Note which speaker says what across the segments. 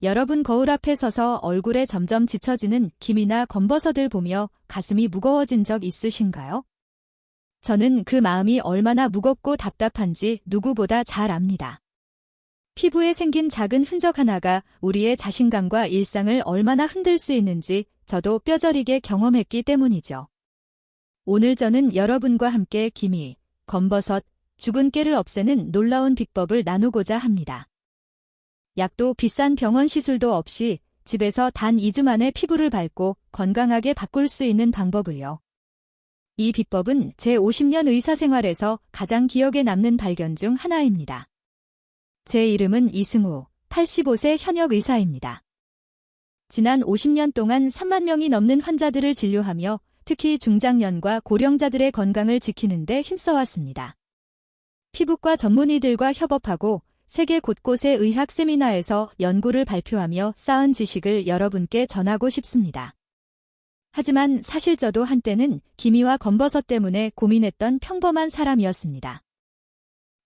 Speaker 1: 여러분 거울 앞에 서서 얼굴에 점점 지쳐지는 기미나 검버섯을 보며 가슴이 무거워진 적 있으신가요? 저는 그 마음이 얼마나 무겁고 답답한지 누구보다 잘 압니다. 피부에 생긴 작은 흔적 하나가 우리의 자신감과 일상을 얼마나 흔들 수 있는지 저도 뼈저리게 경험했기 때문이죠. 오늘 저는 여러분과 함께 기미, 검버섯, 죽은 깨를 없애는 놀라운 비법을 나누고자 합니다. 약도 비싼 병원 시술도 없이 집에서 단 2주 만에 피부를 밝고 건강하게 바꿀 수 있는 방법을요. 이 비법은 제 50년 의사 생활에서 가장 기억에 남는 발견 중 하나입니다. 제 이름은 이승우, 85세 현역 의사입니다. 지난 50년 동안 3만 명이 넘는 환자들을 진료하며 특히 중장년과 고령자들의 건강을 지키는 데 힘써왔습니다. 피부과 전문의들과 협업하고 세계 곳곳의 의학 세미나에서 연구를 발표하며 쌓은 지식을 여러분께 전하고 싶습니다. 하지만 사실 저도 한때는 기미와 검버섯 때문에 고민했던 평범한 사람이었습니다.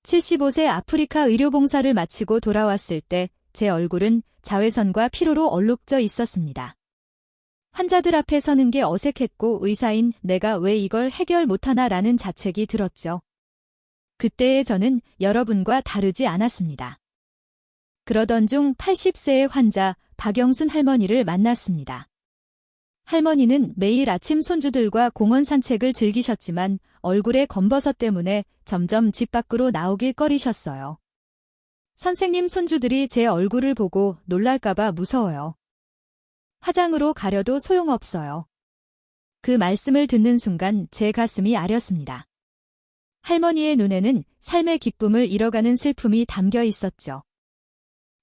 Speaker 1: 75세 아프리카 의료봉사를 마치고 돌아왔을 때 제 얼굴은 자외선과 피로로 얼룩져 있었습니다. 환자들 앞에 서는 게 어색했고 의사인 내가 왜 이걸 해결 못하나라는 자책이 들었죠. 그때의 저는 여러분과 다르지 않았습니다. 그러던 중 80세의 환자 박영순 할머니를 만났습니다. 할머니는 매일 아침 손주들과 공원 산책을 즐기셨지만 얼굴에 검버섯 때문에 점점 집 밖으로 나오길 꺼리셨어요. 선생님, 손주들이 제 얼굴을 보고 놀랄까봐 무서워요. 화장으로 가려도 소용없어요. 그 말씀을 듣는 순간 제 가슴이 아렸습니다. 할머니의 눈에는 삶의 기쁨을 잃어가는 슬픔이 담겨 있었죠.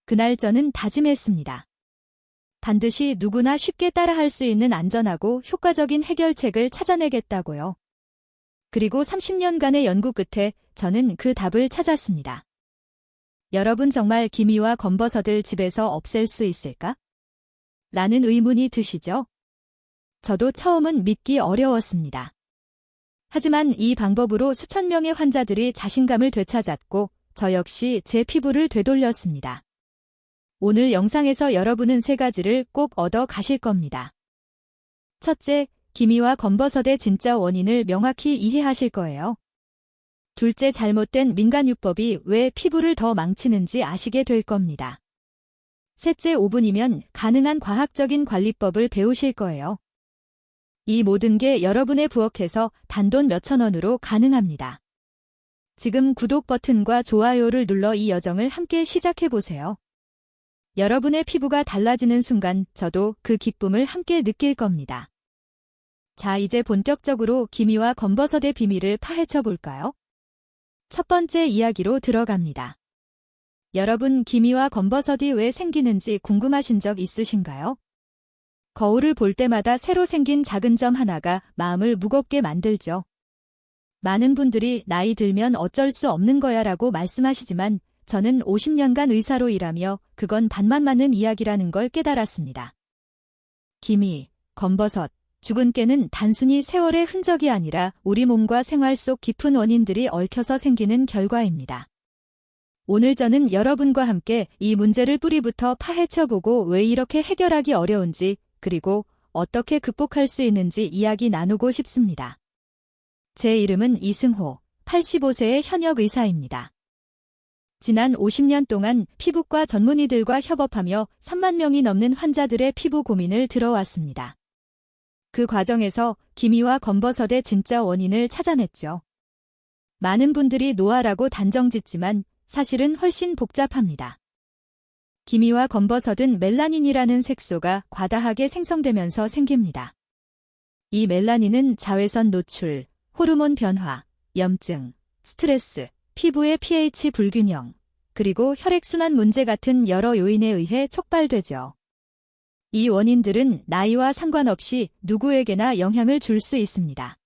Speaker 1: 그날 저는 다짐했습니다. 반드시 누구나 쉽게 따라할 수 있는 안전하고 효과적인 해결책을 찾아내겠다고요. 그리고 30년간의 연구 끝에 저는 그 답을 찾았습니다. 여러분 정말 기미와 검버섯을 집에서 없앨 수 있을까? 라는 의문이 드시죠? 저도 처음은 믿기 어려웠습니다. 하지만 이 방법으로 수천 명의 환자들이 자신감을 되찾았고 저 역시 제 피부를 되돌렸습니다. 오늘 영상에서 여러분은 3가지를 꼭 얻어 가실 겁니다. 첫째, 기미와 검버섯의 진짜 원인을 명확히 이해하실 거예요. 둘째, 잘못된 민간요법이 왜 피부를 더 망치는지 아시게 될 겁니다. 셋째, 5분이면 가능한 과학적인 관리법을 배우실 거예요. 이 모든 게 여러분의 부엌에서 단돈 몇천 원으로 가능합니다. 지금 구독 버튼과 좋아요를 눌러 이 여정을 함께 시작해보세요. 여러분의 피부가 달라지는 순간 저도 그 기쁨을 함께 느낄 겁니다. 자, 이제 본격적으로 기미와 검버섯의 비밀을 파헤쳐 볼까요? 첫 번째 이야기로 들어갑니다. 여러분, 기미와 검버섯이 왜 생기는지 궁금하신 적 있으신가요? 거울을 볼 때마다 새로 생긴 작은 점 하나가 마음을 무겁게 만들죠. 많은 분들이 나이 들면 어쩔 수 없는 거야 라고 말씀하시지만 저는 50년간 의사로 일하며 그건 반만 맞는 이야기라는 걸 깨달았습니다. 기미, 검버섯, 죽은 깨는 단순히 세월의 흔적이 아니라 우리 몸과 생활 속 깊은 원인들이 얽혀서 생기는 결과입니다. 오늘 저는 여러분과 함께 이 문제를 뿌리부터 파헤쳐보고 왜 이렇게 해결하기 어려운지 그리고 어떻게 극복할 수 있는지 이야기 나누고 싶습니다. 제 이름은 이승호, 85세의 현역 의사입니다. 지난 50년 동안 피부과 전문의들과 협업하며 3만 명이 넘는 환자들의 피부 고민을 들어왔습니다. 그 과정에서 기미와 검버섯의 진짜 원인을 찾아냈죠. 많은 분들이 노화라고 단정짓지만 사실은 훨씬 복잡합니다. 기미와 검버섯은 멜라닌이라는 색소가 과다하게 생성되면서 생깁니다. 이 멜라닌은 자외선 노출, 호르몬 변화, 염증, 스트레스, 피부의 pH 불균형, 그리고 혈액순환 문제 같은 여러 요인에 의해 촉발되죠. 이 원인들은 나이와 상관없이 누구에게나 영향을 줄 수 있습니다.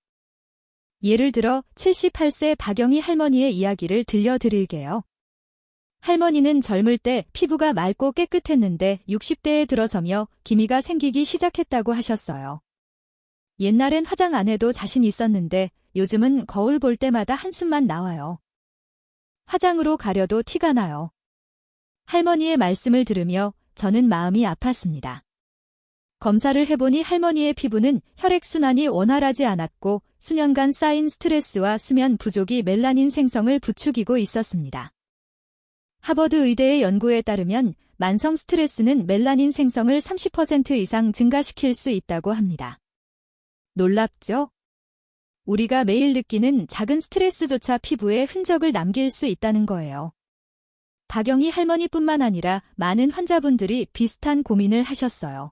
Speaker 1: 예를 들어 78세 박영희 할머니의 이야기를 들려드릴게요. 할머니는 젊을 때 피부가 맑고 깨끗했는데 60대에 들어서며 기미가 생기기 시작했다고 하셨어요. 옛날엔 화장 안 해도 자신 있었는데 요즘은 거울 볼 때마다 한숨만 나와요. 화장으로 가려도 티가 나요. 할머니의 말씀을 들으며 저는 마음이 아팠습니다. 검사를 해보니 할머니의 피부는 혈액순환이 원활하지 않았고 수년간 쌓인 스트레스와 수면 부족이 멜라닌 생성을 부추기고 있었습니다. 하버드 의대의 연구에 따르면 만성 스트레스는 멜라닌 생성을 30% 이상 증가시킬 수 있다고 합니다. 놀랍죠? 우리가 매일 느끼는 작은 스트레스조차 피부에 흔적을 남길 수 있다는 거예요. 박영희 할머니뿐만 아니라 많은 환자분들이 비슷한 고민을 하셨어요.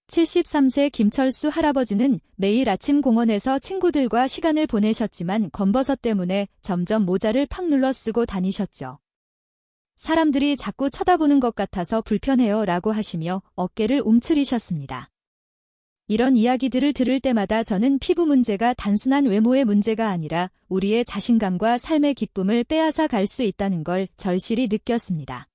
Speaker 1: 73세 김철수 할아버지는 매일 아침 공원에서 친구들과 시간을 보내셨지만 검버섯 때문에 점점 모자를 팍 눌러 쓰고 다니셨죠. 사람들이 자꾸 쳐다보는 것 같아서 불편해요 라고 하시며 어깨를 움츠리셨습니다. 이런 이야기들을 들을 때마다 저는 피부 문제가 단순한 외모의 문제가 아니라 우리의 자신감과 삶의 기쁨을 빼앗아 갈 수 있다는 걸 절실히 느꼈습니다.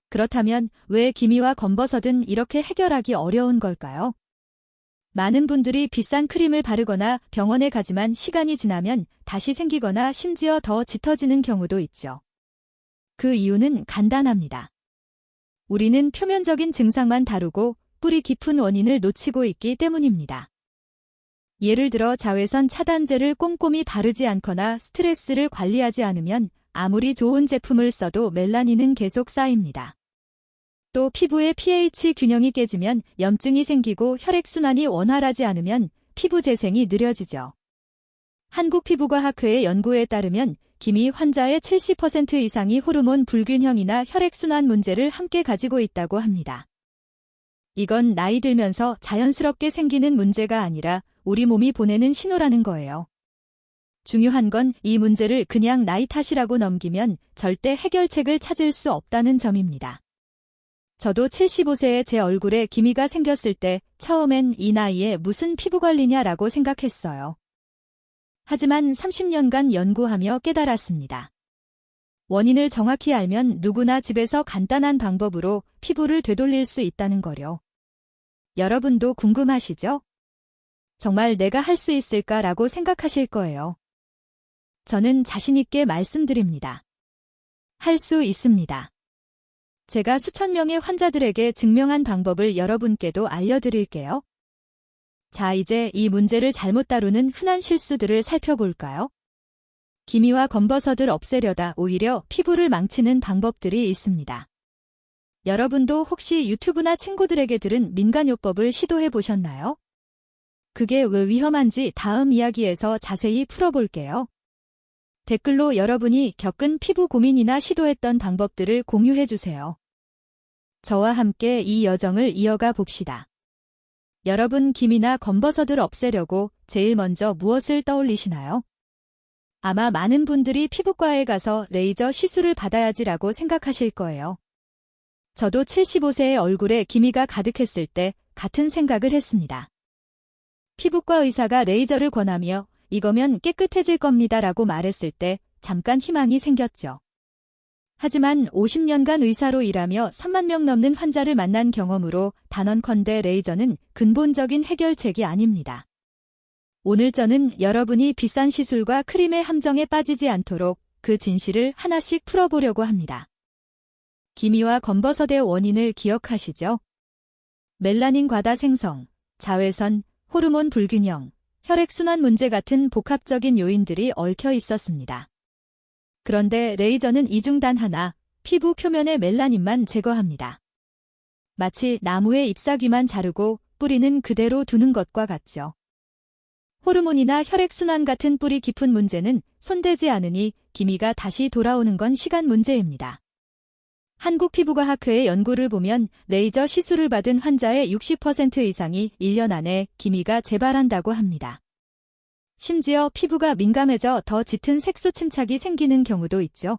Speaker 1: 그렇다면 왜 기미와 검버섯은 이렇게 해결하기 어려운 걸까요? 많은 분들이 비싼 크림을 바르거나 병원에 가지만 시간이 지나면 다시 생기거나 심지어 더 짙어지는 경우도 있죠. 그 이유는 간단합니다. 우리는 표면적인 증상만 다루고 뿌리 깊은 원인을 놓치고 있기 때문입니다. 예를 들어 자외선 차단제를 꼼꼼히 바르지 않거나 스트레스를 관리하지 않으면 아무리 좋은 제품을 써도 멜라닌은 계속 쌓입니다. 또 피부의 pH 균형이 깨지면 염증이 생기고 혈액순환이 원활하지 않으면 피부 재생이 느려지죠. 한국피부과학회의 연구에 따르면 기미 환자의 70% 이상이 호르몬 불균형이나 혈액순환 문제를 함께 가지고 있다고 합니다. 이건 나이 들면서 자연스럽게 생기는 문제가 아니라 우리 몸이 보내는 신호라는 거예요. 중요한 건 이 문제를 그냥 나이 탓이라고 넘기면 절대 해결책을 찾을 수 없다는 점입니다. 저도 75세에 제 얼굴에 기미가 생겼을 때 처음엔 이 나이에 무슨 피부관리냐라고 생각했어요. 하지만 30년간 연구하며 깨달았습니다. 원인을 정확히 알면 누구나 집에서 간단한 방법으로 피부를 되돌릴 수 있다는 거요. 여러분도 궁금하시죠? 정말 내가 할 수 있을까라고 생각하실 거예요. 저는 자신 있게 말씀드립니다. 할 수 있습니다. 제가 수천 명의 환자들에게 증명한 방법을 여러분께도 알려드릴게요. 자, 이제 이 문제를 잘못 다루는 흔한 실수들을 살펴볼까요? 기미와 검버섯을 없애려다 오히려 피부를 망치는 방법들이 있습니다. 여러분도 혹시 유튜브나 친구들에게 들은 민간요법을 시도해 보셨나요? 그게 왜 위험한지 다음 이야기에서 자세히 풀어볼게요. 댓글로 여러분이 겪은 피부 고민이나 시도했던 방법들을 공유해 주세요. 저와 함께 이 여정을 이어가 봅시다. 여러분, 기미나 검버섯을 없애려고 제일 먼저 무엇을 떠올리시나요? 아마 많은 분들이 피부과에 가서 레이저 시술을 받아야지라고 생각하실 거예요. 저도 75세의 얼굴에 기미가 가득했을 때 같은 생각을 했습니다. 피부과 의사가 레이저를 권하며 이거면 깨끗해질 겁니다라고 말했을 때 잠깐 희망이 생겼죠. 하지만 50년간 의사로 일하며 3만 명 넘는 환자를 만난 경험으로 단언컨대 레이저는 근본적인 해결책이 아닙니다. 오늘 저는 여러분이 비싼 시술과 크림의 함정에 빠지지 않도록 그 진실을 하나씩 풀어보려고 합니다. 기미와 검버섯의 원인을 기억하시죠? 멜라닌 과다 생성, 자외선, 호르몬 불균형, 혈액순환 문제 같은 복합적인 요인들이 얽혀 있었습니다. 그런데 레이저는 이 중 단 하나, 피부 표면의 멜라닌만 제거합니다. 마치 나무의 잎사귀만 자르고 뿌리는 그대로 두는 것과 같죠. 호르몬이나 혈액순환 같은 뿌리 깊은 문제는 손대지 않으니 기미가 다시 돌아오는 건 시간 문제입니다. 한국피부과학회의 연구를 보면 레이저 시술을 받은 환자의 60% 이상이 1년 안에 기미가 재발한다고 합니다. 심지어 피부가 민감해져 더 짙은 색소 침착이 생기는 경우도 있죠.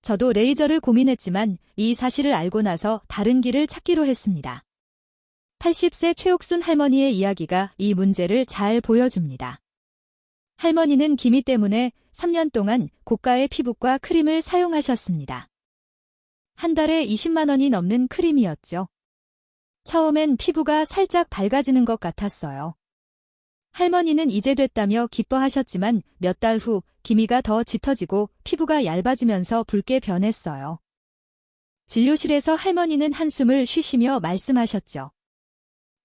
Speaker 1: 저도 레이저를 고민했지만 이 사실을 알고 나서 다른 길을 찾기로 했습니다. 80세 최옥순 할머니의 이야기가 이 문제를 잘 보여줍니다. 할머니는 기미 때문에 3년 동안 고가의 피부과 크림을 사용하셨습니다. 한 달에 20만 원이 넘는 크림이었죠. 처음엔 피부가 살짝 밝아지는 것 같았어요. 할머니는 이제 됐다며 기뻐하셨지만 몇 달 후 기미가 더 짙어지고 피부가 얇아지면서 붉게 변했어요. 진료실에서 할머니는 한숨을 쉬시며 말씀하셨죠.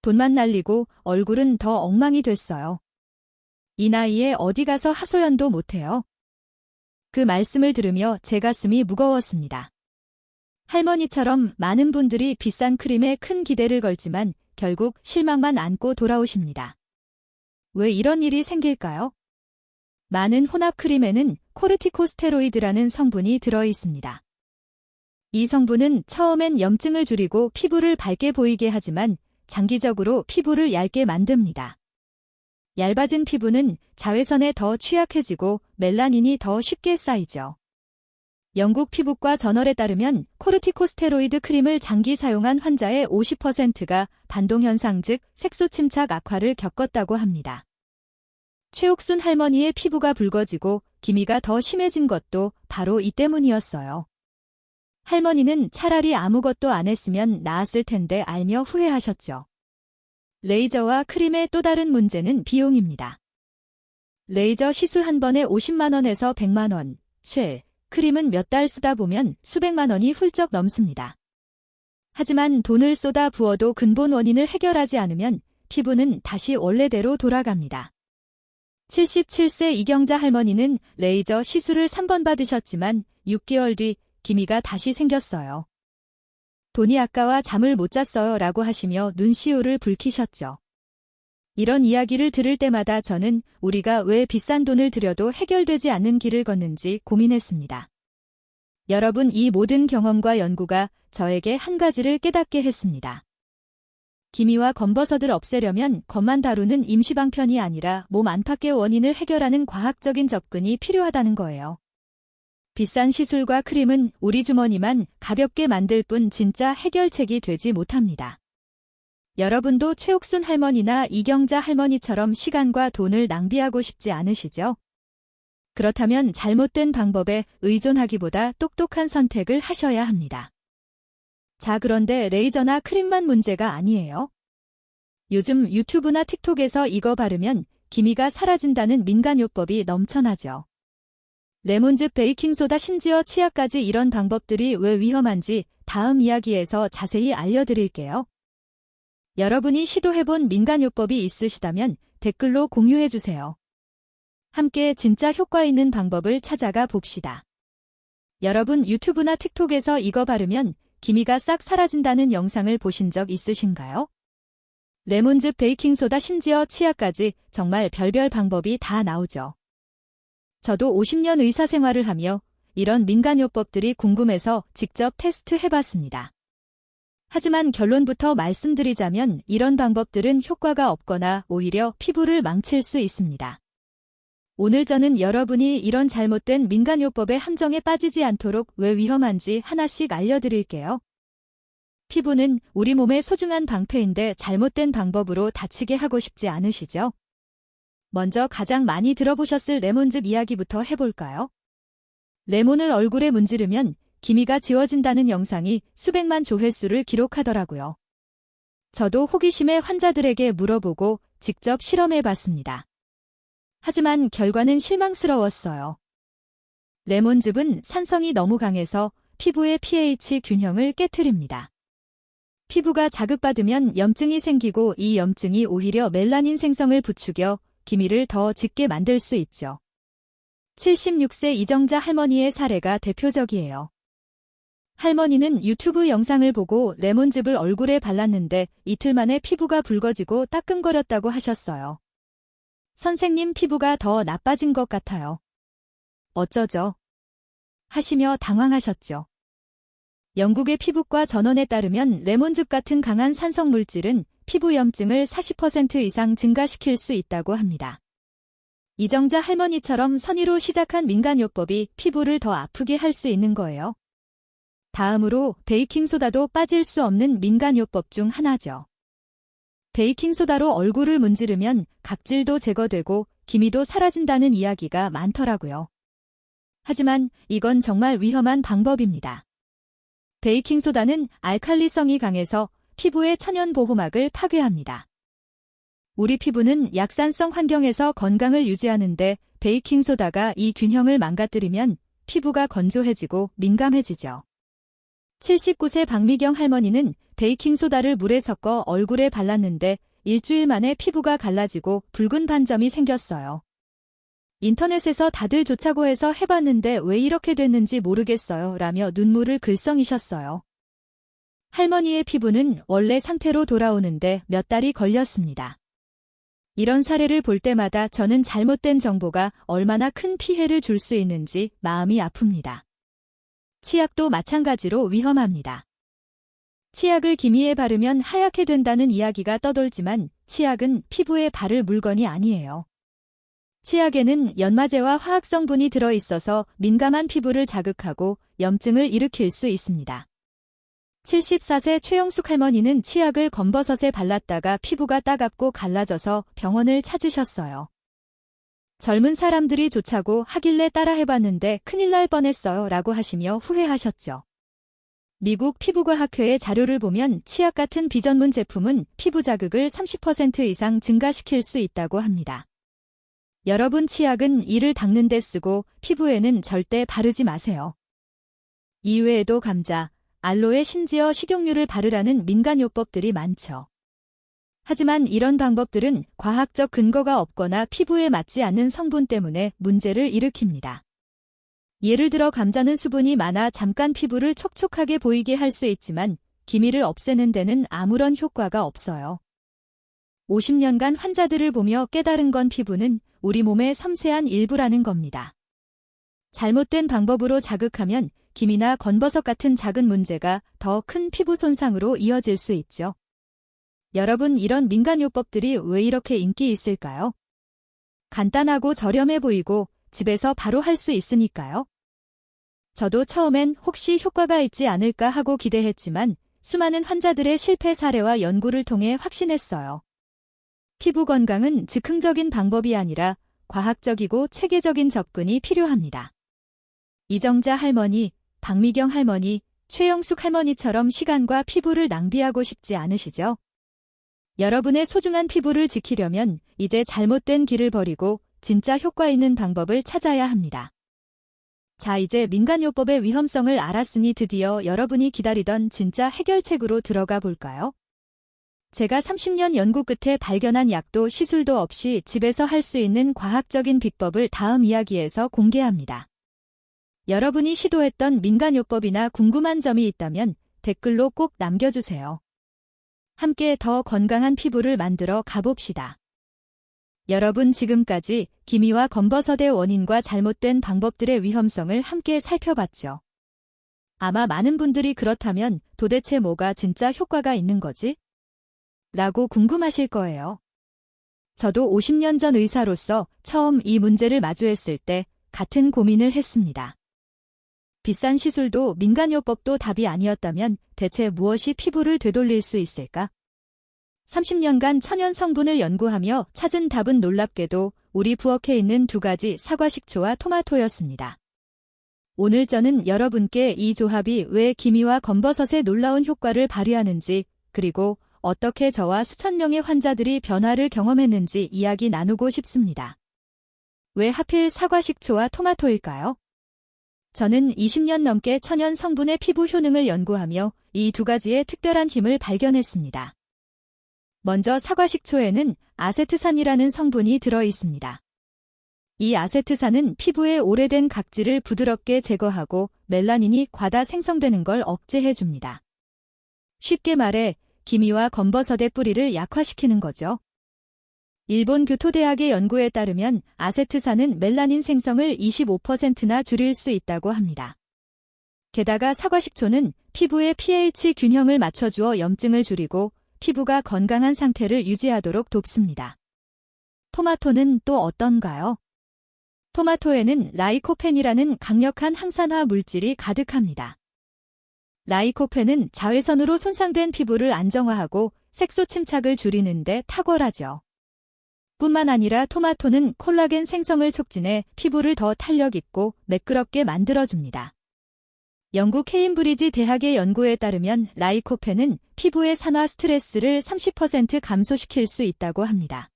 Speaker 1: 돈만 날리고 얼굴은 더 엉망이 됐어요. 이 나이에 어디 가서 하소연도 못해요. 그 말씀을 들으며 제 가슴이 무거웠습니다. 할머니처럼 많은 분들이 비싼 크림에 큰 기대를 걸지만 결국 실망만 안고 돌아오십니다. 왜 이런 일이 생길까요? 많은 혼합 크림에는 코르티코스테로이드라는 성분이 들어 있습니다. 이 성분은 처음엔 염증을 줄이고 피부를 밝게 보이게 하지만 장기적으로 피부를 얇게 만듭니다. 얇아진 피부는 자외선에 더 취약해지고 멜라닌이 더 쉽게 쌓이죠. 영국 피부과 저널에 따르면 코르티코스테로이드 크림을 장기 사용한 환자의 50%가 반동현상 즉 색소 침착 악화를 겪었다고 합니다. 최옥순 할머니의 피부가 붉어지고 기미가 더 심해진 것도 바로 이 때문이었어요. 할머니는 차라리 아무것도 안 했으면 나았을 텐데 알며 후회하셨죠. 레이저와 크림의 또 다른 문제는 비용입니다. 레이저 시술 한 번에 50만 원에서 100만 원, 크림은 몇 달 쓰다 보면 수백만 원이 훌쩍 넘습니다. 하지만 돈을 쏟아 부어도 근본 원인을 해결하지 않으면 피부는 다시 원래대로 돌아갑니다. 77세 이경자 할머니는 레이저 시술을 3번 받으셨지만 6개월 뒤 기미가 다시 생겼어요. 돈이 아까워 잠을 못 잤어요 라고 하시며 눈시울을 붉히셨죠. 이런 이야기를 들을 때마다 저는 우리가 왜 비싼 돈을 들여도 해결되지 않는 길을 걷는지 고민했습니다. 여러분, 이 모든 경험과 연구가 저에게 한 가지를 깨닫게 했습니다. 기미와 검버섯을 없애려면 겉만 다루는 임시방편이 아니라 몸 안팎의 원인을 해결하는 과학적인 접근이 필요하다는 거예요. 비싼 시술과 크림은 우리 주머니만 가볍게 만들 뿐 진짜 해결책이 되지 못합니다. 여러분도 최옥순 할머니나 이경자 할머니처럼 시간과 돈을 낭비하고 싶지 않으시죠? 그렇다면 잘못된 방법에 의존하기보다 똑똑한 선택을 하셔야 합니다. 자, 그런데 레이저나 크림만 문제가 아니에요. 요즘 유튜브나 틱톡에서 이거 바르면 기미가 사라진다는 민간요법이 넘쳐나죠. 레몬즙, 베이킹소다, 심지어 치약까지 이런 방법들이 왜 위험한지 다음 이야기에서 자세히 알려드릴게요. 여러분이 시도해본 민간요법이 있으시다면 댓글로 공유해주세요. 함께 진짜 효과 있는 방법을 찾아가 봅시다. 여러분, 유튜브나 틱톡에서 이거 바르면 기미가 싹 사라진다는 영상을 보신 적 있으신가요? 레몬즙, 베이킹소다, 심지어 치약까지 정말 별별 방법이 다 나오죠. 저도 50년 의사 생활을 하며 이런 민간요법들이 궁금해서 직접 테스트해봤습니다. 하지만 결론부터 말씀드리자면 이런 방법들은 효과가 없거나 오히려 피부를 망칠 수 있습니다. 오늘 저는 여러분이 이런 잘못된 민간요법의 함정에 빠지지 않도록 왜 위험한지 하나씩 알려드릴게요. 피부는 우리 몸의 소중한 방패인데 잘못된 방법으로 다치게 하고 싶지 않으시죠? 먼저 가장 많이 들어보셨을 레몬즙 이야기부터 해볼까요? 레몬을 얼굴에 문지르면 기미가 지워진다는 영상이 수백만 조회수를 기록하더라고요. 저도 호기심에 환자들에게 물어보고 직접 실험해봤습니다. 하지만 결과는 실망스러웠어요. 레몬즙은 산성이 너무 강해서 피부의 pH 균형을 깨트립니다. 피부가 자극받으면 염증이 생기고 이 염증이 오히려 멜라닌 생성을 부추겨 기미를 더 짙게 만들 수 있죠. 76세 이정자 할머니의 사례가 대표적이에요. 할머니는 유튜브 영상을 보고 레몬즙을 얼굴에 발랐는데 이틀 만에 피부가 붉어지고 따끔거렸다고 하셨어요. 선생님, 피부가 더 나빠진 것 같아요. 어쩌죠? 하시며 당황하셨죠. 영국의 피부과 전원에 따르면 레몬즙 같은 강한 산성 물질은 피부 염증을 40% 이상 증가시킬 수 있다고 합니다. 이정자 할머니처럼 선의로 시작한 민간요법이 피부를 더 아프게 할 수 있는 거예요. 다음으로 베이킹소다도 빠질 수 없는 민간요법 중 하나죠. 베이킹소다로 얼굴을 문지르면 각질도 제거되고 기미도 사라진다는 이야기가 많더라고요. 하지만 이건 정말 위험한 방법입니다. 베이킹소다는 알칼리성이 강해서 피부의 천연 보호막을 파괴합니다. 우리 피부는 약산성 환경에서 건강을 유지하는데 베이킹소다가 이 균형을 망가뜨리면 피부가 건조해지고 민감해지죠. 79세 박미경 할머니는 베이킹소다를 물에 섞어 얼굴에 발랐는데 일주일 만에 피부가 갈라지고 붉은 반점이 생겼어요. 인터넷에서 다들 좋다고 해서 해봤는데 왜 이렇게 됐는지 모르겠어요 라며 눈물을 글썽이셨어요. 할머니의 피부는 원래 상태로 돌아오는데 몇 달이 걸렸습니다. 이런 사례를 볼 때마다 저는 잘못된 정보가 얼마나 큰 피해를 줄 수 있는지 마음이 아픕니다. 치약도 마찬가지로 위험합니다. 치약을 기미에 바르면 하얗게 된다는 이야기가 떠돌지만 치약은 피부에 바를 물건이 아니에요. 치약에는 연마제와 화학성분이 들어있어서 민감한 피부를 자극하고 염증을 일으킬 수 있습니다. 74세 최영숙 할머니는 치약을 검버섯에 발랐다가 피부가 따갑고 갈라져서 병원을 찾으셨어요. 젊은 사람들이 좋다고 하길래 따라 해봤는데 큰일 날 뻔했어요 라고 하시며 후회하셨죠. 미국 피부과학회의 자료를 보면 치약 같은 비전문 제품은 피부 자극을 30% 이상 증가시킬 수 있다고 합니다. 여러분 치약은 이를 닦는 데 쓰고 피부에는 절대 바르지 마세요. 이외에도 감자, 알로에 심지어 식용유를 바르라는 민간요법들이 많죠. 하지만 이런 방법들은 과학적 근거가 없거나 피부에 맞지 않는 성분 때문에 문제를 일으킵니다. 예를 들어 감자는 수분이 많아 잠깐 피부를 촉촉하게 보이게 할 수 있지만 기미를 없애는 데는 아무런 효과가 없어요. 50년간 환자들을 보며 깨달은 건 피부는 우리 몸의 섬세한 일부라는 겁니다. 잘못된 방법으로 자극하면 기미나 건버섯 같은 작은 문제가 더 큰 피부 손상으로 이어질 수 있죠. 여러분 이런 민간요법들이 왜 이렇게 인기 있을까요? 간단하고 저렴해 보이고 집에서 바로 할 수 있으니까요. 저도 처음엔 혹시 효과가 있지 않을까 하고 기대했지만 수많은 환자들의 실패 사례와 연구를 통해 확신했어요. 피부 건강은 즉흥적인 방법이 아니라 과학적이고 체계적인 접근이 필요합니다. 이정자 할머니, 박미경 할머니, 최영숙 할머니처럼 시간과 피부를 낭비하고 싶지 않으시죠? 여러분의 소중한 피부를 지키려면 이제 잘못된 길을 버리고 진짜 효과 있는 방법을 찾아야 합니다. 자, 이제 민간요법의 위험성을 알았으니 드디어 여러분이 기다리던 진짜 해결책으로 들어가 볼까요? 제가 30년 연구 끝에 발견한 약도 시술도 없이 집에서 할 수 있는 과학적인 비법을 다음 이야기에서 공개합니다. 여러분이 시도했던 민간요법이나 궁금한 점이 있다면 댓글로 꼭 남겨주세요. 함께 더 건강한 피부를 만들어 가봅시다. 여러분 지금까지 기미와 검버섯의 원인과 잘못된 방법들의 위험성을 함께 살펴봤죠. 아마 많은 분들이 그렇다면 도대체 뭐가 진짜 효과가 있는 거지? 라고 궁금하실 거예요. 저도 50년 전 의사로서 처음 이 문제를 마주했을 때 같은 고민을 했습니다. 비싼 시술도 민간요법도 답이 아니었다면 대체 무엇이 피부를 되돌릴 수 있을까? 30년간 천연 성분을 연구하며 찾은 답은 놀랍게도 우리 부엌에 있는 두 가지 사과식초와 토마토였습니다. 오늘 저는 여러분께 이 조합이 왜 기미와 검버섯의 놀라운 효과를 발휘하는지 그리고 어떻게 저와 수천 명의 환자들이 변화를 경험했는지 이야기 나누고 싶습니다. 왜 하필 사과식초와 토마토일까요? 저는 20년 넘게 천연 성분의 피부 효능을 연구하며 이 두 가지의 특별한 힘을 발견했습니다. 먼저 사과식초에는 아세트산이라는 성분이 들어 있습니다. 이 아세트산은 피부의 오래된 각질을 부드럽게 제거하고 멜라닌이 과다 생성되는 걸 억제해줍니다. 쉽게 말해 기미와 검버섯의 뿌리를 약화시키는 거죠. 일본 교토대학의 연구에 따르면 아세트산은 멜라닌 생성을 25%나 줄일 수 있다고 합니다. 게다가 사과식초는 피부의 pH 균형을 맞춰주어 염증을 줄이고 피부가 건강한 상태를 유지하도록 돕습니다. 토마토는 또 어떤가요? 토마토에는 라이코펜이라는 강력한 항산화 물질이 가득합니다. 라이코펜은 자외선으로 손상된 피부를 안정화하고 색소 침착을 줄이는 데 탁월하죠. 뿐만 아니라 토마토는 콜라겐 생성을 촉진해 피부를 더 탄력 있고 매끄럽게 만들어줍니다. 영국 케임브리지 대학의 연구에 따르면 라이코펜은 피부의 산화 스트레스를 30% 감소시킬 수 있다고 합니다.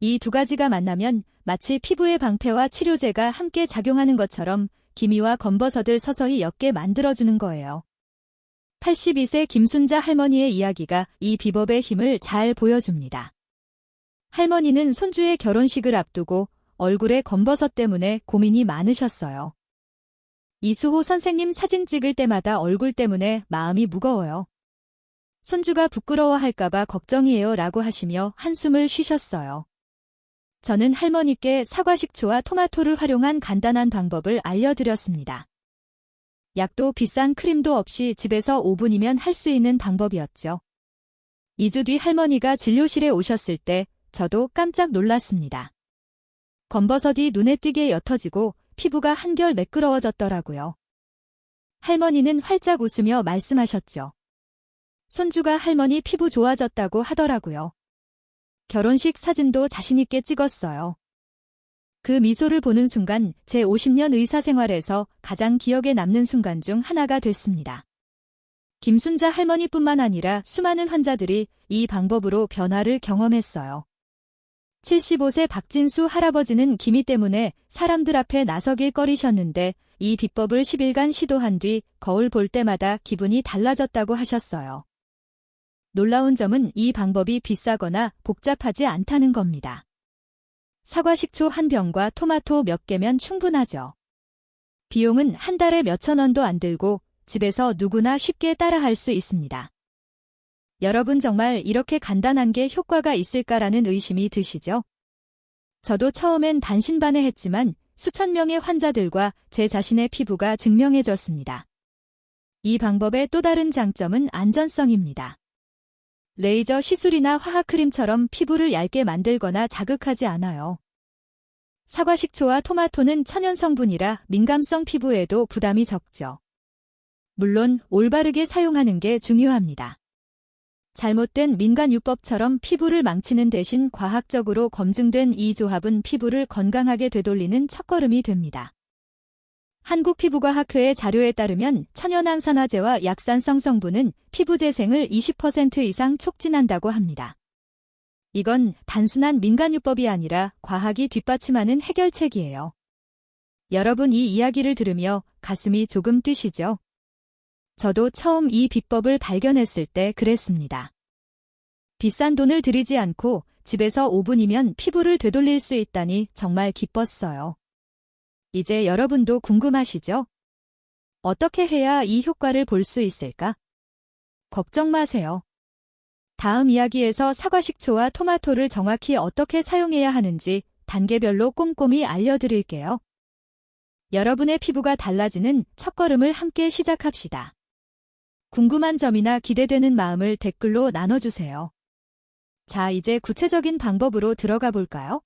Speaker 1: 이 두 가지가 만나면 마치 피부의 방패와 치료제가 함께 작용하는 것처럼 기미와 검버섯을 서서히 옅게 만들어주는 거예요. 82세 김순자 할머니의 이야기가 이 비법의 힘을 잘 보여줍니다. 할머니는 손주의 결혼식을 앞두고 얼굴에 검버섯 때문에 고민이 많으셨어요. 이수호 선생님 사진 찍을 때마다 얼굴 때문에 마음이 무거워요. 손주가 부끄러워할까봐 걱정이에요 라고 하시며 한숨을 쉬셨어요. 저는 할머니께 사과식초와 토마토를 활용한 간단한 방법을 알려드렸습니다. 약도 비싼 크림도 없이 집에서 5분이면 할 수 있는 방법이었죠. 2주 뒤 할머니가 진료실에 오셨을 때 저도 깜짝 놀랐습니다. 검버섯이 눈에 띄게 옅어지고 피부가 한결 매끄러워졌더라고요. 할머니는 활짝 웃으며 말씀하셨죠. 손주가 할머니 피부 좋아졌다고 하더라고요. 결혼식 사진도 자신있게 찍었어요. 그 미소를 보는 순간 제 50년 의사생활에서 가장 기억에 남는 순간 중 하나가 됐습니다. 김순자 할머니뿐만 아니라 수많은 환자들이 이 방법으로 변화를 경험했어요. 75세 박진수 할아버지는 기미 때문에 사람들 앞에 나서길 꺼리셨는데 이 비법을 10일간 시도한 뒤 거울 볼 때마다 기분이 달라졌다고 하셨어요. 놀라운 점은 이 방법이 비싸거나 복잡하지 않다는 겁니다. 사과식초 한 병과 토마토 몇 개면 충분하죠. 비용은 한 달에 몇천 원도 안 들고 집에서 누구나 쉽게 따라할 수 있습니다. 여러분 정말 이렇게 간단한 게 효과가 있을까라는 의심이 드시죠? 저도 처음엔 반신반의했지만 수천 명의 환자들과 제 자신의 피부가 증명해졌습니다. 이 방법의 또 다른 장점은 안전성입니다. 레이저 시술이나 화학크림처럼 피부를 얇게 만들거나 자극하지 않아요. 사과식초와 토마토는 천연 성분이라 민감성 피부에도 부담이 적죠. 물론 올바르게 사용하는 게 중요합니다. 잘못된 민간요법처럼 피부를 망치는 대신 과학적으로 검증된 이 조합은 피부를 건강하게 되돌리는 첫걸음이 됩니다. 한국피부과학회의 자료에 따르면 천연항산화제와 약산성 성분은 피부 재생을 20% 이상 촉진한다고 합니다. 이건 단순한 민간요법이 아니라 과학이 뒷받침하는 해결책이에요. 여러분 이 이야기를 들으며 가슴이 조금 뛰시죠? 저도 처음 이 비법을 발견했을 때 그랬습니다. 비싼 돈을 들이지 않고 집에서 5분이면 피부를 되돌릴 수 있다니 정말 기뻤어요. 이제 여러분도 궁금하시죠? 어떻게 해야 이 효과를 볼 수 있을까? 걱정 마세요. 다음 이야기에서 사과식초와 토마토를 정확히 어떻게 사용해야 하는지 단계별로 꼼꼼히 알려드릴게요. 여러분의 피부가 달라지는 첫걸음을 함께 시작합시다. 궁금한 점이나 기대되는 마음을 댓글로 나눠주세요. 자, 이제 구체적인 방법으로 들어가 볼까요?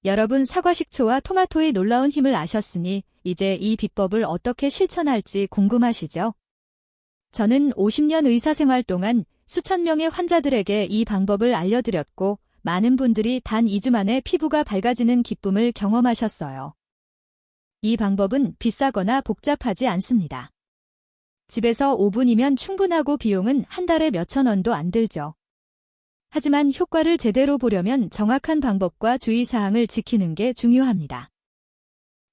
Speaker 1: 여러분 사과식초와 토마토의 놀라운 힘을 아셨으니 이제 이 비법을 어떻게 실천할지 궁금하시죠? 저는 50년 의사생활 동안 수천 명의 환자들에게 이 방법을 알려드렸고 많은 분들이 단 2주 만에 피부가 밝아지는 기쁨을 경험하셨어요. 이 방법은 비싸거나 복잡하지 않습니다. 집에서 5분이면 충분하고 비용은 한 달에 몇천 원도 안 들죠. 하지만 효과를 제대로 보려면 정확한 방법과 주의사항을 지키는 게 중요합니다.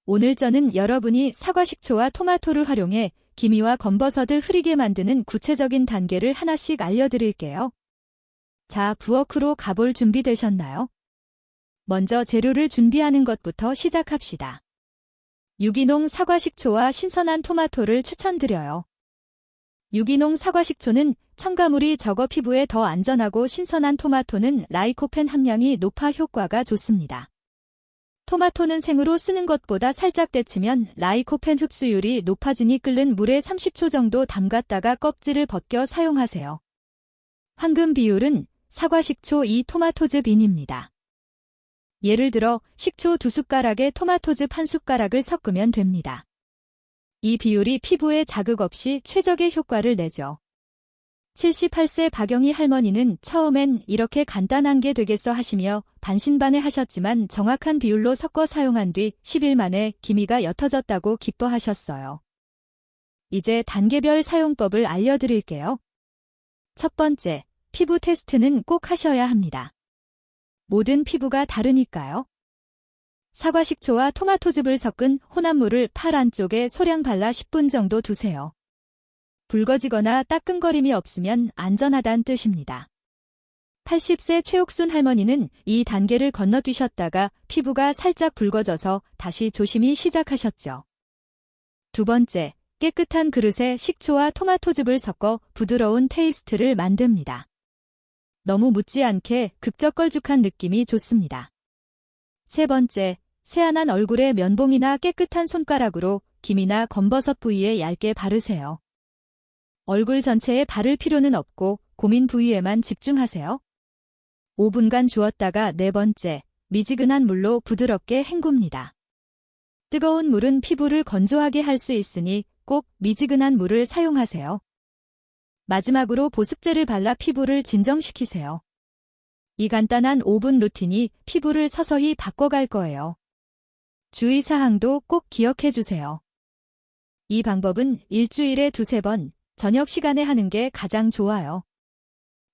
Speaker 1: 오늘 저는 여러분이 사과식초와 토마토를 활용해 기미와 검버섯을 흐리게 만드는 구체적인 단계를 하나씩 알려드릴게요. 자, 부엌으로 가볼 준비 되셨나요? 먼저 재료를 준비하는 것부터 시작합시다. 유기농 사과식초와 신선한 토마토를 추천드려요. 유기농 사과식초는 첨가물이 적어 피부에 더 안전하고 신선한 토마토는 라이코펜 함량이 높아 효과가 좋습니다. 토마토는 생으로 쓰는 것보다 살짝 데치면 라이코펜 흡수율이 높아지니 끓는 물에 30초 정도 담갔다가 껍질을 벗겨 사용하세요. 황금 비율은 사과식초 2 토마토즙 인입니다. 예를 들어 식초 2숟가락에 토마토즙 1숟가락을 섞으면 됩니다. 이 비율이 피부에 자극 없이 최적의 효과를 내죠. 78세 박영희 할머니는 처음엔 이렇게 간단한 게 되겠어 하시며 반신반의 하셨지만 정확한 비율로 섞어 사용한 뒤 10일 만에 기미가 옅어졌다고 기뻐하셨어요. 이제 단계별 사용법을 알려드릴게요. 첫 번째, 피부 테스트는 꼭 하셔야 합니다. 모든 피부가 다르니까요. 사과식초와 토마토즙을 섞은 혼합물을 팔 안쪽에 소량 발라 10분 정도 두세요. 붉어지거나 따끔거림이 없으면 안전하다는 뜻입니다. 80세 최옥순 할머니는 이 단계를 건너뛰셨다가 피부가 살짝 붉어져서 다시 조심히 시작하셨죠. 두 번째, 깨끗한 그릇에 식초와 토마토즙을 섞어 부드러운 테이스트를 만듭니다. 너무 묻지 않게 극적걸쭉한 느낌이 좋습니다. 세 번째, 새하얀 얼굴에 면봉이나 깨끗한 손가락으로 김이나 검버섯 부위에 얇게 바르세요. 얼굴 전체에 바를 필요는 없고 고민 부위에만 집중하세요. 5분간 주었다가 네 번째, 미지근한 물로 부드럽게 헹굽니다. 뜨거운 물은 피부를 건조하게 할 수 있으니 꼭 미지근한 물을 사용하세요. 마지막으로 보습제를 발라 피부를 진정시키세요. 이 간단한 5분 루틴이 피부를 서서히 바꿔갈 거예요. 주의사항도 꼭 기억해 주세요. 이 방법은 일주일에 2~3번, 저녁 시간에 하는 게 가장 좋아요.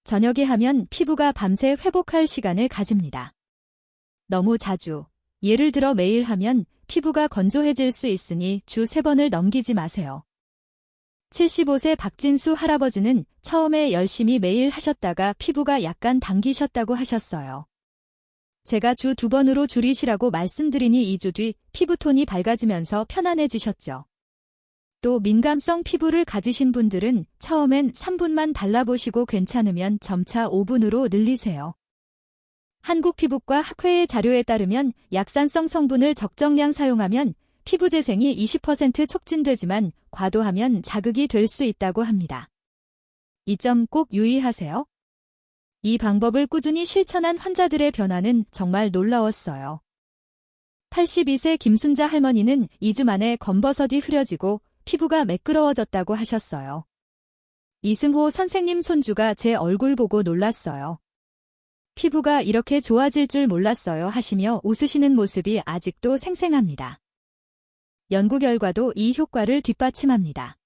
Speaker 1: 저녁에 하면 피부가 밤새 회복할 시간을 가집니다. 너무 자주, 예를 들어 매일 하면 피부가 건조해질 수 있으니 주 3번을 넘기지 마세요. 75세 박진수 할아버지는 처음에 열심히 매일 하셨다가 피부가 약간 당기셨다고 하셨어요. 제가 주 2번으로 줄이시라고 말씀드리니 2주 뒤 피부톤이 밝아지면서 편안해지셨죠. 또 민감성 피부를 가지신 분들은 처음엔 3분만 발라보시고 괜찮으면 점차 5분으로 늘리세요. 한국피부과 학회의 자료에 따르면 약산성 성분을 적정량 사용하면 피부 재생이 20% 촉진되지만 과도하면 자극이 될 수 있다고 합니다. 이 점 꼭 유의하세요. 이 방법을 꾸준히 실천한 환자들의 변화는 정말 놀라웠어요. 82세 김순자 할머니는 2주 만에 검버섯이 흐려지고 피부가 매끄러워졌다고 하셨어요. 이승호 선생님 손주가 제 얼굴 보고 놀랐어요. 피부가 이렇게 좋아질 줄 몰랐어요 하시며 웃으시는 모습이 아직도 생생합니다. 연구 결과도 이 효과를 뒷받침합니다.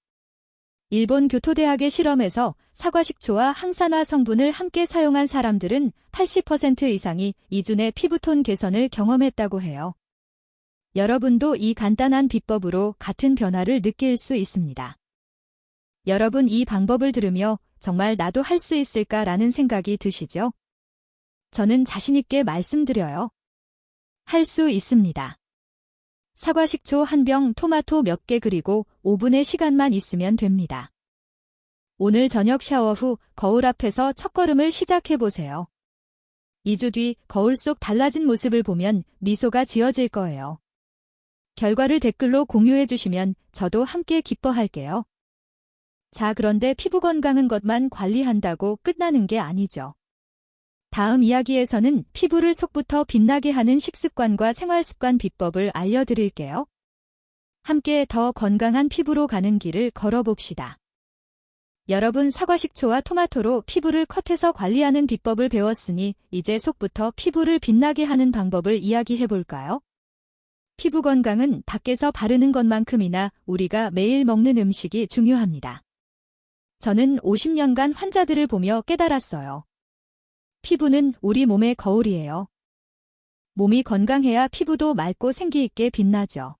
Speaker 1: 일본 교토대학의 실험에서 사과식초와 항산화 성분을 함께 사용한 사람들은 80% 이상이 2주 내 피부톤 개선을 경험했다고 해요. 여러분도 이 간단한 비법으로 같은 변화를 느낄 수 있습니다. 여러분 이 방법을 들으며 정말 나도 할 수 있을까라는 생각이 드시죠? 저는 자신있게 말씀드려요. 할 수 있습니다. 사과식초 1병, 토마토 몇 개 그리고 5분의 시간만 있으면 됩니다. 오늘 저녁 샤워 후 거울 앞에서 첫걸음을 시작해보세요. 2주 뒤 거울 속 달라진 모습을 보면 미소가 지어질 거예요. 결과를 댓글로 공유해주시면 저도 함께 기뻐할게요. 자, 그런데 피부 건강한 것만 관리한다고 끝나는 게 아니죠. 다음 이야기에서는 피부를 속부터 빛나게 하는 식습관과 생활습관 비법을 알려드릴게요. 함께 더 건강한 피부로 가는 길을 걸어봅시다. 여러분 사과식초와 토마토로 피부를 컷해서 관리하는 비법을 배웠으니 이제 속부터 피부를 빛나게 하는 방법을 이야기해볼까요? 피부 건강은 밖에서 바르는 것만큼이나 우리가 매일 먹는 음식이 중요합니다. 저는 50년간 환자들을 보며 깨달았어요. 피부는 우리 몸의 거울이에요. 몸이 건강해야 피부도 맑고 생기있게 빛나죠.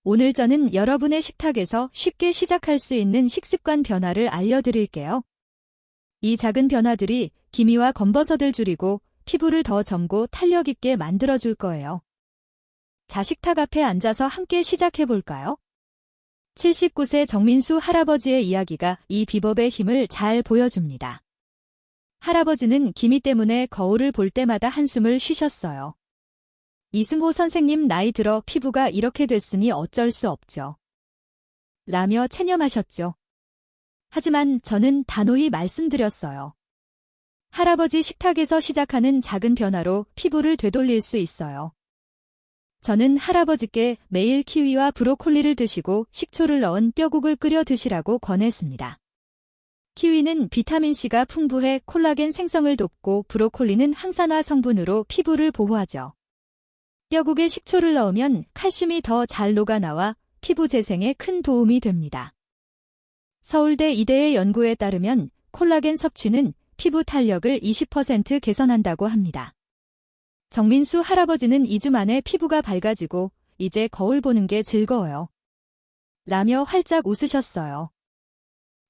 Speaker 1: 오늘 저는 여러분의 식탁에서 쉽게 시작할 수 있는 식습관 변화를 알려드릴게요. 이 작은 변화들이 기미와 검버섯을 줄이고 피부를 더 젊고 탄력있게 만들어줄 거예요. 자, 식탁 앞에 앉아서 함께 시작해볼까요? 79세 정민수 할아버지의 이야기가 이 비법의 힘을 잘 보여줍니다. 할아버지는 기미 때문에 거울을 볼 때마다 한숨을 쉬셨어요. 이승호 선생님 나이 들어 피부가 이렇게 됐으니 어쩔 수 없죠. 라며 체념하셨죠. 하지만 저는 단호히 말씀드렸어요. 할아버지 식탁에서 시작하는 작은 변화로 피부를 되돌릴 수 있어요. 저는 할아버지께 매일 키위와 브로콜리를 드시고 식초를 넣은 뼈국을 끓여 드시라고 권했습니다. 키위는 비타민C가 풍부해 콜라겐 생성을 돕고 브로콜리는 항산화 성분으로 피부를 보호하죠. 뼈국에 식초를 넣으면 칼슘이 더 잘 녹아나와 피부 재생에 큰 도움이 됩니다. 서울대 이대의 연구에 따르면 콜라겐 섭취는 피부 탄력을 20% 개선한다고 합니다. 정민수 할아버지는 2주 만에 피부가 밝아지고 이제 거울 보는 게 즐거워요. 라며 활짝 웃으셨어요.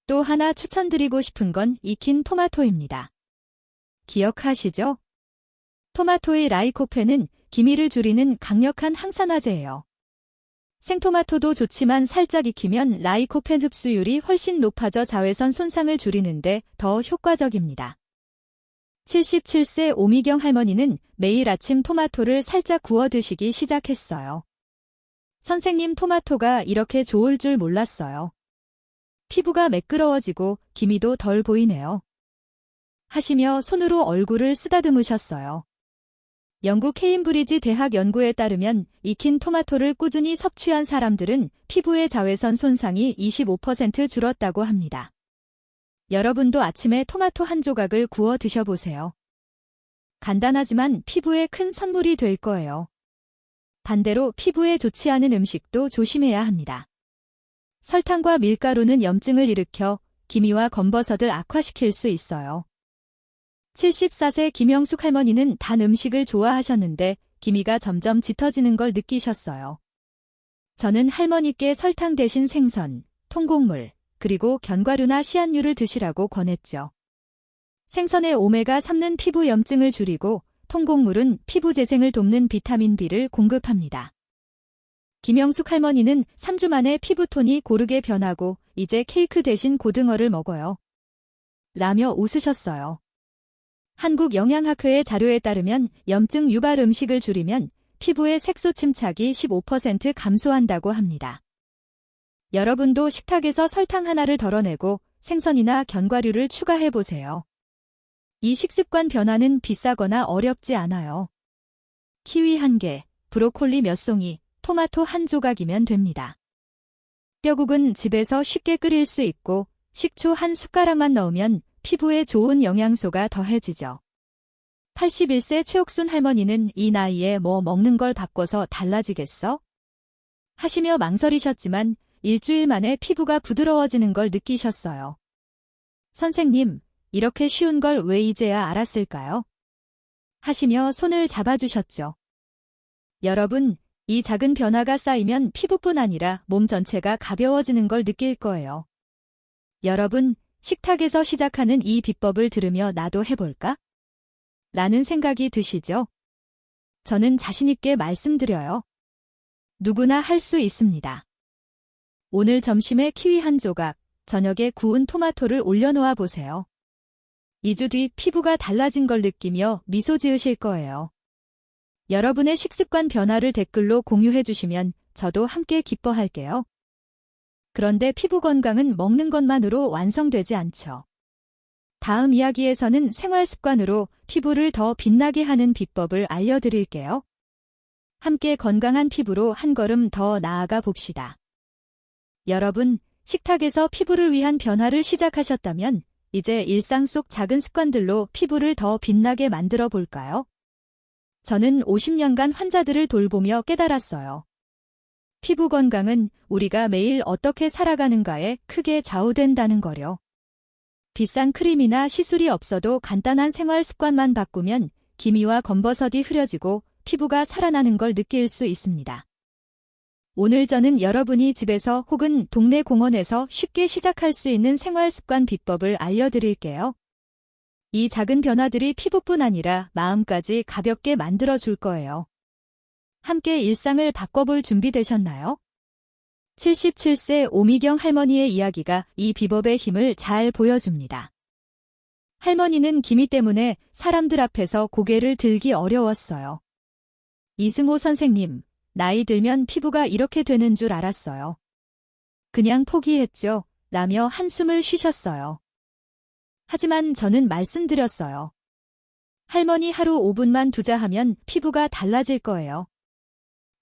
Speaker 1: 또 하나 추천드리고 싶은 건 익힌 토마토입니다. 기억하시죠? 토마토의 라이코펜은 기미를 줄이는 강력한 항산화제예요. 생토마토도 좋지만 살짝 익히면 라이코펜 흡수율이 훨씬 높아져 자외선 손상을 줄이는데 더 효과적입니다. 77세 오미경 할머니는 매일 아침 토마토를 살짝 구워 드시기 시작했어요. 선생님, 토마토가 이렇게 좋을 줄 몰랐어요. 피부가 매끄러워지고 기미도 덜 보이네요. 하시며 손으로 얼굴을 쓰다듬으셨어요. 영국 케임브리지 대학 연구에 따르면 익힌 토마토를 꾸준히 섭취한 사람들은 피부의 자외선 손상이 25% 줄었다고 합니다. 여러분도 아침에 토마토 한 조각을 구워 드셔보세요. 간단하지만 피부에 큰 선물이 될 거예요. 반대로 피부에 좋지 않은 음식도 조심해야 합니다. 설탕과 밀가루는 염증을 일으켜 기미와 검버섯을 악화시킬 수 있어요. 74세 김영숙 할머니는 단 음식을 좋아하셨는데 기미가 점점 짙어지는 걸 느끼셨어요. 저는 할머니께 설탕 대신 생선, 통곡물, 그리고 견과류나 씨앗류를 드시라고 권했죠. 생선의 오메가3는 피부 염증을 줄이고 통곡물은 피부 재생을 돕는 비타민 B를 공급합니다. 김영숙 할머니는 3주 만에 피부톤이 고르게 변하고 이제 케이크 대신 고등어를 먹어요. 라며 웃으셨어요. 한국영양학회의 자료에 따르면 염증 유발 음식을 줄이면 피부의 색소 침착이 15% 감소한다고 합니다. 여러분도 식탁에서 설탕 하나를 덜어내고 생선이나 견과류를 추가해보세요. 이 식습관 변화는 비싸거나 어렵지 않아요. 키위 1개, 브로콜리 몇 송이, 토마토 한 조각이면 됩니다. 뼈국은 집에서 쉽게 끓일 수 있고 식초 한 숟가락만 넣으면 피부에 좋은 영양소가 더해지죠. 81세 최옥순 할머니는 이 나이에 뭐 먹는 걸 바꿔서 달라지겠어? 하시며 망설이셨지만 일주일 만에 피부가 부드러워지는 걸 느끼셨어요. 선생님, 이렇게 쉬운 걸 왜 이제야 알았을까요? 하시며 손을 잡아주셨죠. 여러분, 이 작은 변화가 쌓이면 피부뿐 아니라 몸 전체가 가벼워지는 걸 느낄 거예요. 여러분, 식탁에서 시작하는 이 비법을 들으며 나도 해볼까? 라는 생각이 드시죠? 저는 자신있게 말씀드려요. 누구나 할 수 있습니다. 오늘 점심에 키위 한 조각, 저녁에 구운 토마토를 올려놓아 보세요. 2주 뒤 피부가 달라진 걸 느끼며 미소 지으실 거예요. 여러분의 식습관 변화를 댓글로 공유해 주시면 저도 함께 기뻐할게요. 그런데 피부 건강은 먹는 것만으로 완성되지 않죠. 다음 이야기에서는 생활 습관으로 피부를 더 빛나게 하는 비법을 알려드릴게요. 함께 건강한 피부로 한 걸음 더 나아가 봅시다. 여러분, 식탁에서 피부를 위한 변화를 시작하셨다면 이제 일상 속 작은 습관들로 피부를 더 빛나게 만들어 볼까요? 저는 50년간 환자들을 돌보며 깨달았어요. 피부 건강은 우리가 매일 어떻게 살아가는가에 크게 좌우된다는 거요. 비싼 크림이나 시술이 없어도 간단한 생활 습관만 바꾸면 기미와 검버섯이 흐려지고 피부가 살아나는 걸 느낄 수 있습니다. 오늘 저는 여러분이 집에서 혹은 동네 공원에서 쉽게 시작할 수 있는 생활 습관 비법을 알려드릴게요. 이 작은 변화들이 피부뿐 아니라 마음까지 가볍게 만들어줄 거예요. 함께 일상을 바꿔볼 준비 되셨나요? 77세 오미경 할머니의 이야기가 이 비법의 힘을 잘 보여줍니다. 할머니는 기미 때문에 사람들 앞에서 고개를 들기 어려웠어요. 이승호 선생님, 나이 들면 피부가 이렇게 되는 줄 알았어요. 그냥 포기했죠. 라며 한숨을 쉬셨어요. 하지만 저는 말씀드렸어요. 할머니 하루 5분만 투자하면 피부가 달라질 거예요.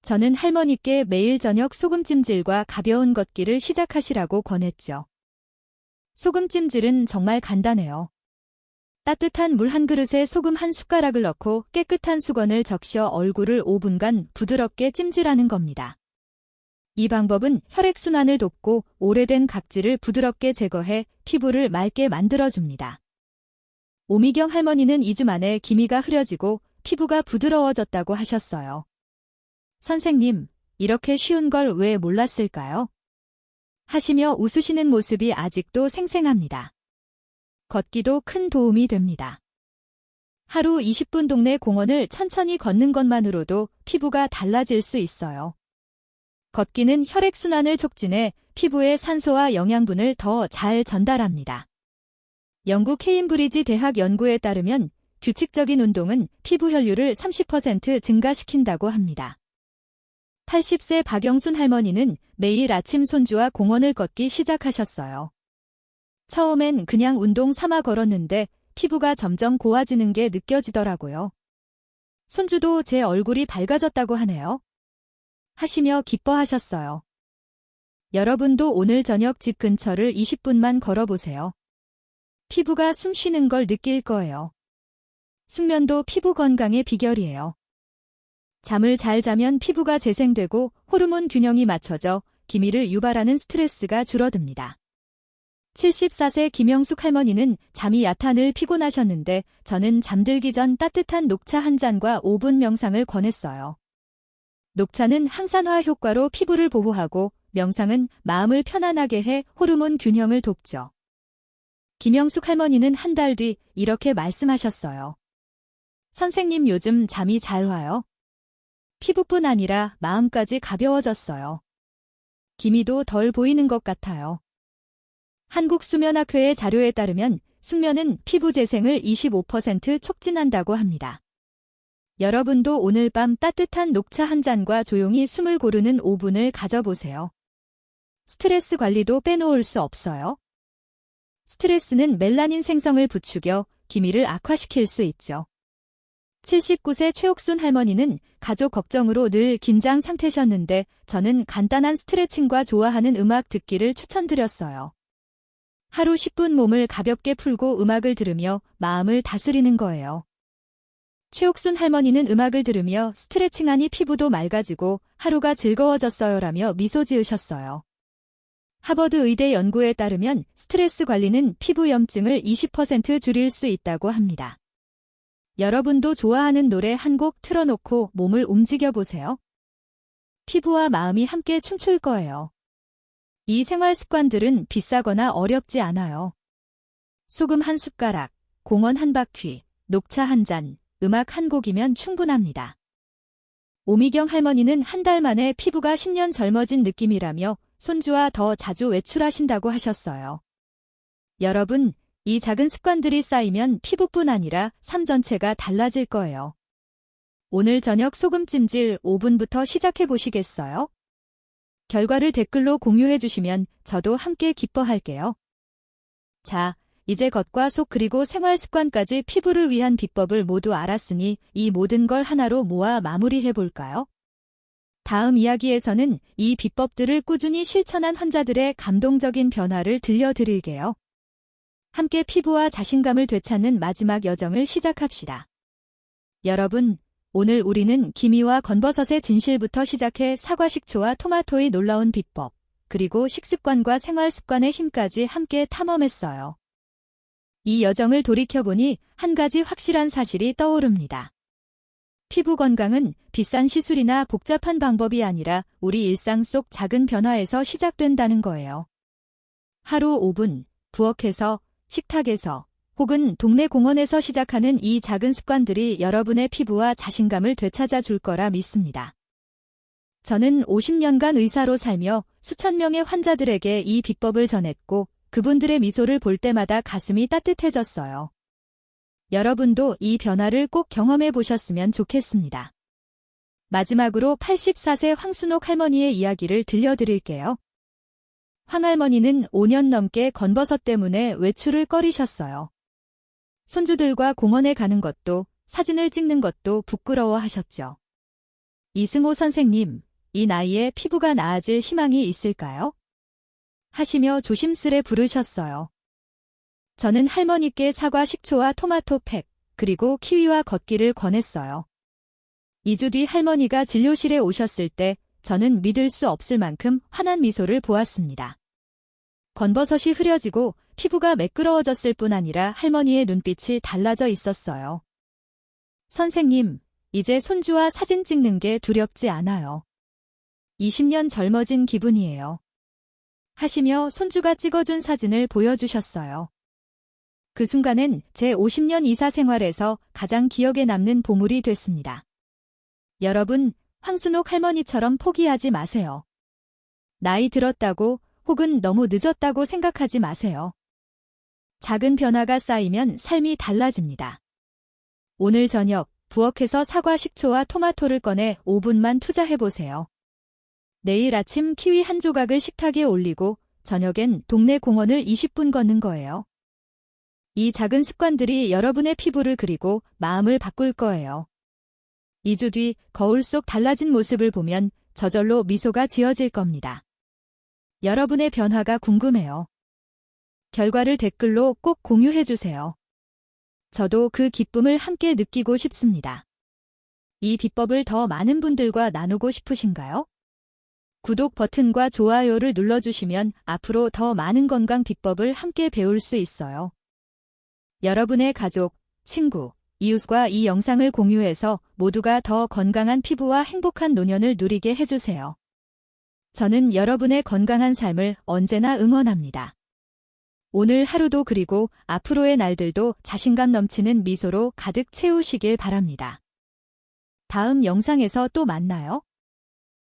Speaker 1: 저는 할머니께 매일 저녁 소금찜질과 가벼운 걷기를 시작하시라고 권했죠. 소금찜질은 정말 간단해요. 따뜻한 물 한 그릇에 소금 한 숟가락을 넣고 깨끗한 수건을 적셔 얼굴을 5분간 부드럽게 찜질하는 겁니다. 이 방법은 혈액순환을 돕고 오래된 각질을 부드럽게 제거해 피부를 맑게 만들어줍니다. 오미경 할머니는 2주 만에 기미가 흐려지고 피부가 부드러워졌다고 하셨어요. 선생님, 이렇게 쉬운 걸 왜 몰랐을까요? 하시며 웃으시는 모습이 아직도 생생합니다. 걷기도 큰 도움이 됩니다. 하루 20분 동네 공원을 천천히 걷는 것만으로도 피부가 달라질 수 있어요. 걷기는 혈액순환을 촉진해 피부에 산소와 영양분을 더 잘 전달합니다. 영국 케임브리지 대학 연구에 따르면 규칙적인 운동은 피부 혈류를 30% 증가시킨다고 합니다. 80세 박영순 할머니는 매일 아침 손주와 공원을 걷기 시작하셨어요. 처음엔 그냥 운동 삼아 걸었는데 피부가 점점 고와지는 게 느껴지더라고요. 손주도 제 얼굴이 밝아졌다고 하네요. 하시며 기뻐하셨어요. 여러분도 오늘 저녁 집 근처를 20분만 걸어보세요. 피부가 숨 쉬는 걸 느낄 거예요. 숙면도 피부 건강의 비결이에요. 잠을 잘 자면 피부가 재생되고 호르몬 균형이 맞춰져 기미를 유발하는 스트레스가 줄어듭니다. 74세 김영숙 할머니는 잠이 얕아 늘 피곤하셨는데 저는 잠들기 전 따뜻한 녹차 한 잔과 5분 명상을 권했어요. 녹차는 항산화 효과로 피부를 보호하고 명상은 마음을 편안하게 해 호르몬 균형을 돕죠. 김영숙 할머니는 한 달 뒤 이렇게 말씀하셨어요. 선생님 요즘 잠이 잘 와요. 피부뿐 아니라 마음까지 가벼워졌어요. 기미도 덜 보이는 것 같아요. 한국수면학회의 자료에 따르면 숙면은 피부 재생을 25% 촉진한다고 합니다. 여러분도 오늘 밤 따뜻한 녹차 한 잔과 조용히 숨을 고르는 5분을 가져보세요. 스트레스 관리도 빼놓을 수 없어요. 스트레스는 멜라닌 생성을 부추겨 기미를 악화시킬 수 있죠. 79세 최옥순 할머니는 가족 걱정으로 늘 긴장 상태셨는데 저는 간단한 스트레칭과 좋아하는 음악 듣기를 추천드렸어요. 하루 10분 몸을 가볍게 풀고 음악을 들으며 마음을 다스리는 거예요. 최옥순 할머니는 음악을 들으며 스트레칭하니 피부도 맑아지고 하루가 즐거워졌어요라며 미소 지으셨어요. 하버드 의대 연구에 따르면 스트레스 관리는 피부 염증을 20% 줄일 수 있다고 합니다. 여러분도 좋아하는 노래 한 곡 틀어놓고 몸을 움직여보세요. 피부와 마음이 함께 춤출 거예요. 이 생활 습관들은 비싸거나 어렵지 않아요. 소금 한 숟가락, 공원 한 바퀴, 녹차 한 잔, 음악 한 곡이면 충분합니다. 오미경 할머니는 한 달 만에 피부가 10년 젊어진 느낌이라며 손주와 더 자주 외출하신다고 하셨어요. 여러분, 이 작은 습관들이 쌓이면 피부뿐 아니라 삶 전체가 달라질 거예요. 오늘 저녁 소금찜질 5분부터 시작해 보시겠어요? 결과를 댓글로 공유해 주시면 저도 함께 기뻐할게요. 자, 이제 겉과 속 그리고 생활 습관까지 피부를 위한 비법을 모두 알았으니 이 모든 걸 하나로 모아 마무리해 볼까요? 다음 이야기에서는 이 비법들을 꾸준히 실천한 환자들의 감동적인 변화를 들려드릴게요. 함께 피부와 자신감을 되찾는 마지막 여정을 시작합시다. 여러분, 오늘 우리는 기미와 건버섯의 진실부터 시작해 사과 식초와 토마토의 놀라운 비법, 그리고 식습관과 생활 습관의 힘까지 함께 탐험했어요. 이 여정을 돌이켜보니 한 가지 확실한 사실이 떠오릅니다. 피부 건강은 비싼 시술이나 복잡한 방법이 아니라 우리 일상 속 작은 변화에서 시작된다는 거예요. 하루 5분, 부엌에서, 식탁에서, 혹은 동네 공원에서 시작하는 이 작은 습관들이 여러분의 피부와 자신감을 되찾아 줄 거라 믿습니다. 저는 50년간 의사로 살며 수천 명의 환자들에게 이 비법을 전했고 그분들의 미소를 볼 때마다 가슴이 따뜻해졌어요. 여러분도 이 변화를 꼭 경험해 보셨으면 좋겠습니다. 마지막으로 84세 황순옥 할머니의 이야기를 들려드릴게요. 황 할머니는 5년 넘게 건버섯 때문에 외출을 꺼리셨어요. 손주들과 공원에 가는 것도 사진을 찍는 것도 부끄러워하셨죠. 이승호 선생님, 이 나이에 피부가 나아질 희망이 있을까요? 하시며 조심스레 부르셨어요. 저는 할머니께 사과 식초와 토마토 팩, 그리고 키위와 걷기를 권했어요. 2주 뒤 할머니가 진료실에 오셨을 때 저는 믿을 수 없을 만큼 환한 미소를 보았습니다. 건버섯이 흐려지고 피부가 매끄러워졌을 뿐 아니라 할머니의 눈빛이 달라져 있었어요. 선생님, 이제 손주와 사진 찍는 게 두렵지 않아요. 20년 젊어진 기분이에요. 하시며 손주가 찍어준 사진을 보여주셨어요. 그 순간은 제 50년 이사 생활에서 가장 기억에 남는 보물이 됐습니다. 여러분, 황순옥 할머니처럼 포기하지 마세요. 나이 들었다고 혹은 너무 늦었다고 생각하지 마세요. 작은 변화가 쌓이면 삶이 달라집니다. 오늘 저녁 부엌에서 사과 식초와 토마토를 꺼내 5분만 투자해보세요. 내일 아침 키위 한 조각을 식탁에 올리고 저녁엔 동네 공원을 20분 걷는 거예요. 이 작은 습관들이 여러분의 피부를 그리고 마음을 바꿀 거예요. 2주 뒤 거울 속 달라진 모습을 보면 저절로 미소가 지어질 겁니다. 여러분의 변화가 궁금해요. 결과를 댓글로 꼭 공유해주세요. 저도 그 기쁨을 함께 느끼고 싶습니다. 이 비법을 더 많은 분들과 나누고 싶으신가요? 구독 버튼과 좋아요를 눌러주시면 앞으로 더 많은 건강 비법을 함께 배울 수 있어요. 여러분의 가족, 친구, 이웃과 이 영상을 공유해서 모두가 더 건강한 피부와 행복한 노년을 누리게 해주세요. 저는 여러분의 건강한 삶을 언제나 응원합니다. 오늘 하루도 그리고 앞으로의 날들도 자신감 넘치는 미소로 가득 채우시길 바랍니다. 다음 영상에서 또 만나요.